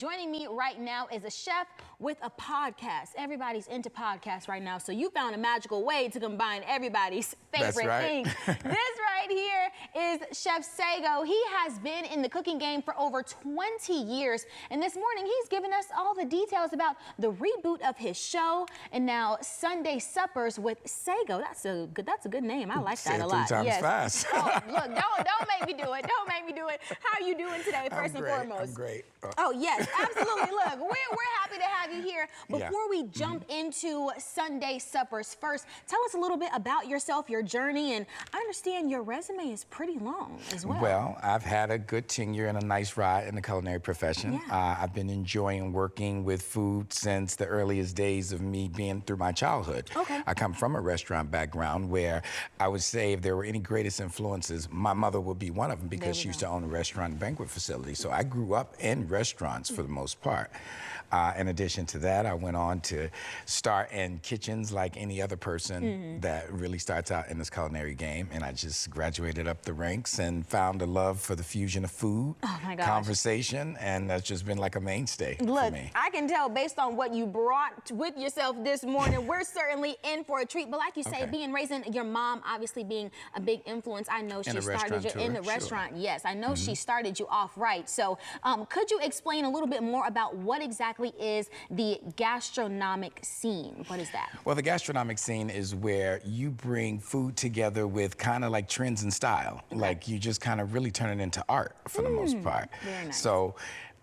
Joining me right now is a chef with a podcast. Everybody's into podcasts right now, so you found a magical way to combine everybody's favorite things. This right here is Chef Sego. He has been in the cooking game for over 20 years, and this morning he's giving us all the details about the reboot of his show and now Sunday Suppers with Sego. That's a good name. I like that a lot. Say it 3 times fast. Oh, look, don't make me do it. Don't make me do it. How are you doing today, first and foremost? I'm great. Oh, yes, absolutely. Look, we're happy to have you here. Before we jump into Sunday Suppers, first, tell us a little bit about yourself, your journey, and I understand your resume is pretty long as well. Well, I've had a good tenure and a nice ride in the culinary profession. Yeah. I've been enjoying working with food since the earliest days of me being through my childhood. Okay. I come from a restaurant background where I would say if there were any greatest influences, my mother would be one of them because she used to own a restaurant and banquet facility. So I grew up in restaurants for the most part. In addition to that, I went on to start in kitchens like any other person that really starts out in this culinary game. And I just graduated up the ranks and found a love for the fusion of food, conversation, and that's just been like a mainstay for me. I can tell based on what you brought with yourself this morning, we're certainly in for a treat. But like you say, being raised in, your mom obviously being a big influence, I know she started you in the restaurant. Yes, I know she started you off right. So could you explain a little bit more about what exactly is the gastronomic scene? What is that? Well, the gastronomic scene is where you bring food together with kind of like trends and style. Like you just kind of really turn it into art for the most part. Very nice. So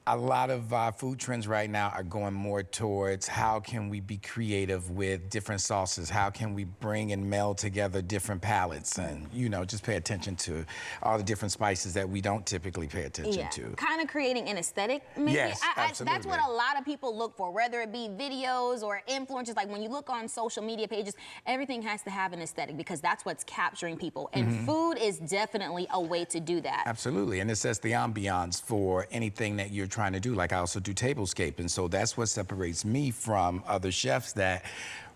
a lot of food trends right now are going more towards how can we be creative with different sauces? How can we bring and meld together different palettes and, you know, just pay attention to all the different spices that we don't typically pay attention to. Kind of creating an aesthetic, maybe? Yes, absolutely. That's what a lot of people look for, whether it be videos or influencers. Like when you look on social media pages, everything has to have an aesthetic because that's what's capturing people. And food is definitely a way to do that. Absolutely, and it sets the ambiance for anything that you're trying to do. Like I also do tablescape, and so that's what separates me from other chefs, that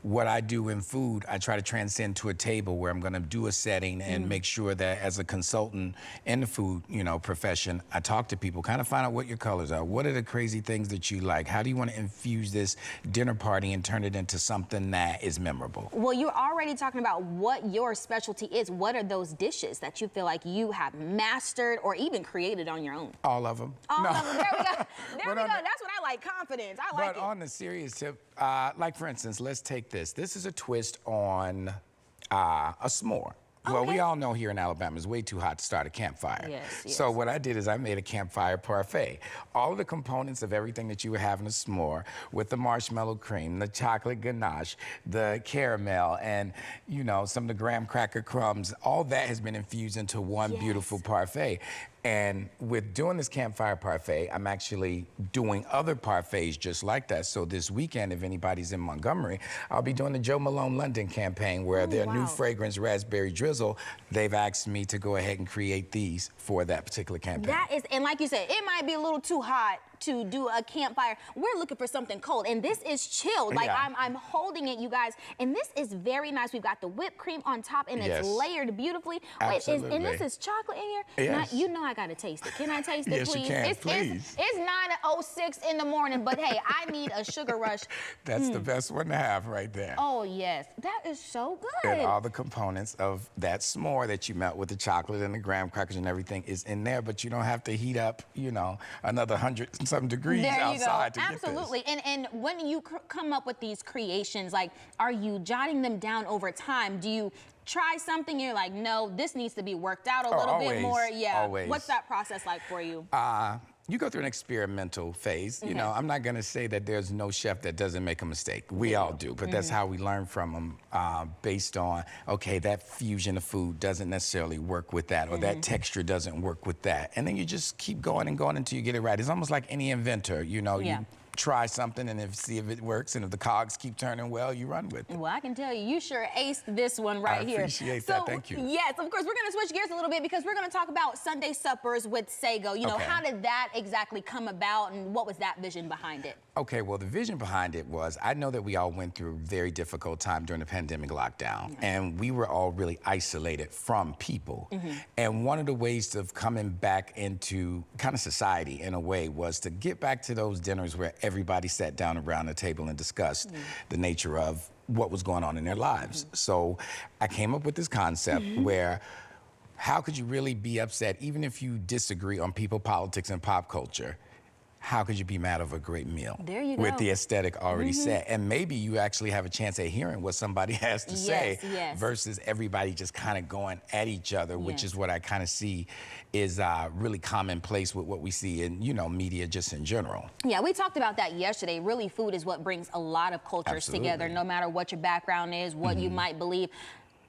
what I do in food, I try to transcend to a table where I'm going to do a setting and make sure that as a consultant in the food, you know, profession, I talk to people, kind of find out what your colors are. What are the crazy things that you like? How do you want to infuse this dinner party and turn it into something that is memorable? Well, you're already talking about what your specialty is. What are those dishes that you feel like you have mastered or even created on your own? All of them. All of them. There we go. There we go. That's what I like, confidence. I like it. But on the serious tip, like for instance, let's take this. This is a twist on a s'more. Well, we all know here in Alabama it's way too hot to start a campfire. Yes. So what I did is I made a campfire parfait. All of the components of everything that you would have in a s'more, with the marshmallow cream, the chocolate ganache, the caramel, and you know, some of the graham cracker crumbs, all that has been infused into one beautiful parfait. And with doing this campfire parfait, I'm actually doing other parfaits just like that. So this weekend, if anybody's in Montgomery, I'll be doing the Joe Malone London campaign where their new fragrance, Raspberry Drizzle, they've asked me to go ahead and create these for that particular campaign. That is, and like you said, it might be a little too hot to do a campfire. We're looking for something cold, and this is chilled. Like I'm holding it, you guys, and this is very nice. We've got the whipped cream on top, and it's layered beautifully. Absolutely. Wait, and this is chocolate in here? Yes. Now, you know I gotta taste it. Can I taste it, Yes, please? you can, please. It's 9:06 in the morning, but hey, I need a sugar rush. That's the best one to have right there. Oh yes, that is so good. And all the components of that s'more that you melt with the chocolate and the graham crackers and everything is in there, but you don't have to heat up, you know, another 100-something degrees outside to get this. Absolutely. And when you come up with these creations, like, are you jotting them down over time? Do you try something, you're like, no, this needs to be worked out a little bit more? Yeah. Always. What's that process like for you? You go through an experimental phase. You know, I'm not going to say that there's no chef that doesn't make a mistake. We all do, but that's how we learn from them based on, okay, that fusion of food doesn't necessarily work with that, or that texture doesn't work with that. And then you just keep going and going until you get it right. It's almost like any inventor, you know, you try something and see if it works, and if the cogs keep turning well, you run with it. Well, I can tell you sure aced this one right here. I appreciate that. Thank you. Yes, of course, we're going to switch gears a little bit because we're going to talk about Sunday suppers with Sago. You know, how did that exactly come about, and what was that vision behind it? Okay, well, the vision behind it was, I know that we all went through a very difficult time during the pandemic lockdown, and we were all really isolated from people. And one of the ways of coming back into kind of society in a way was to get back to those dinners where everybody sat down around the table and discussed the nature of what was going on in their lives. So I came up with this concept where, how could you really be upset, even if you disagree on people, politics, and pop culture? How could you be mad over a great meal? There you go. With the aesthetic already set. And maybe you actually have a chance at hearing what somebody has to say versus everybody just kind of going at each other, which is what I kind of see is really commonplace with what we see in, you know, media just in general. Yeah, we talked about that yesterday. Really, food is what brings a lot of cultures together, no matter what your background is, what you might believe.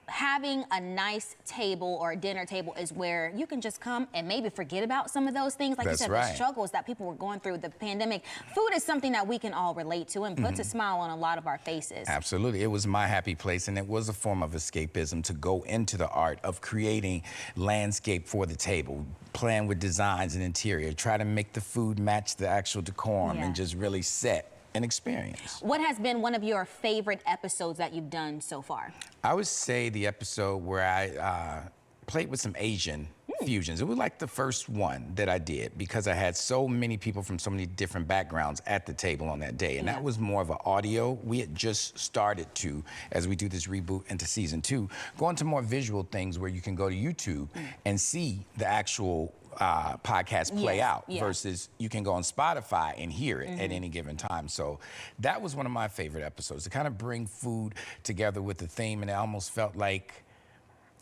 Having a nice table or a dinner table is where you can just come and maybe forget about some of those things. Like you said, the struggles that people were going through, the pandemic. Food is something that we can all relate to and puts a smile on a lot of our faces. Absolutely. It was my happy place, and it was a form of escapism to go into the art of creating landscape for the table, playing with designs and interior, try to make the food match the actual decorum and just really set an experience. What has been one of your favorite episodes that you've done so far? I would say the episode where I played with some Asian fusions. It was like the first one that I did because I had so many people from so many different backgrounds at the table on that day. And that was more of an audio. We had just started to, as we do this reboot into season 2, go into more visual things where you can go to YouTube and see the actual podcast play out versus you can go on Spotify and hear it at any given time. So that was one of my favorite episodes, to kind of bring food together with the theme, and it almost felt like,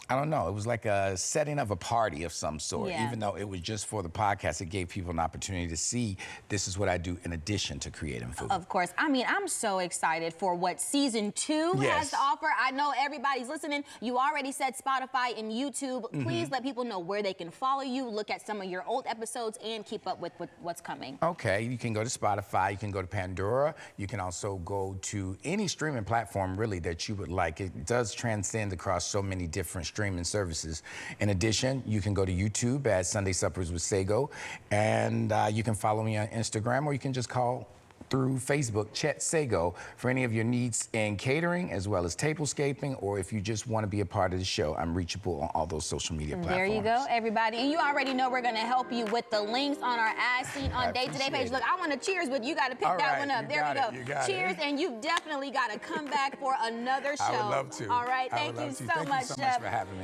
I don't know, it was like a setting of a party of some sort. Even though it was just for the podcast, it gave people an opportunity to see this is what I do in addition to creating food. Of course. I mean, I'm so excited for what season 2 has to offer. I know everybody's listening. You already said Spotify and YouTube. Please let people know where they can follow you, look at some of your old episodes, and keep up with what's coming. Okay, you can go to Spotify, you can go to Pandora, you can also go to any streaming platform really that you would like. It does transcend across so many different streaming services. In addition, you can go to YouTube at Sunday Suppers with Sago, and you can follow me on Instagram, or you can just call through Facebook, Chet Sago, for any of your needs in catering as well as tablescaping, or if you just want to be a part of the show, I'm reachable on all those social media platforms. There you go, everybody. And you already know we're going to help you with the links on our As Seen on Day Today page. Look, I want to cheers, but you got to pick that one up. There we go. Cheers, and you definitely got to come back for another show. I would love to. All right, thank you so much, Chef. Thank you so much for having me.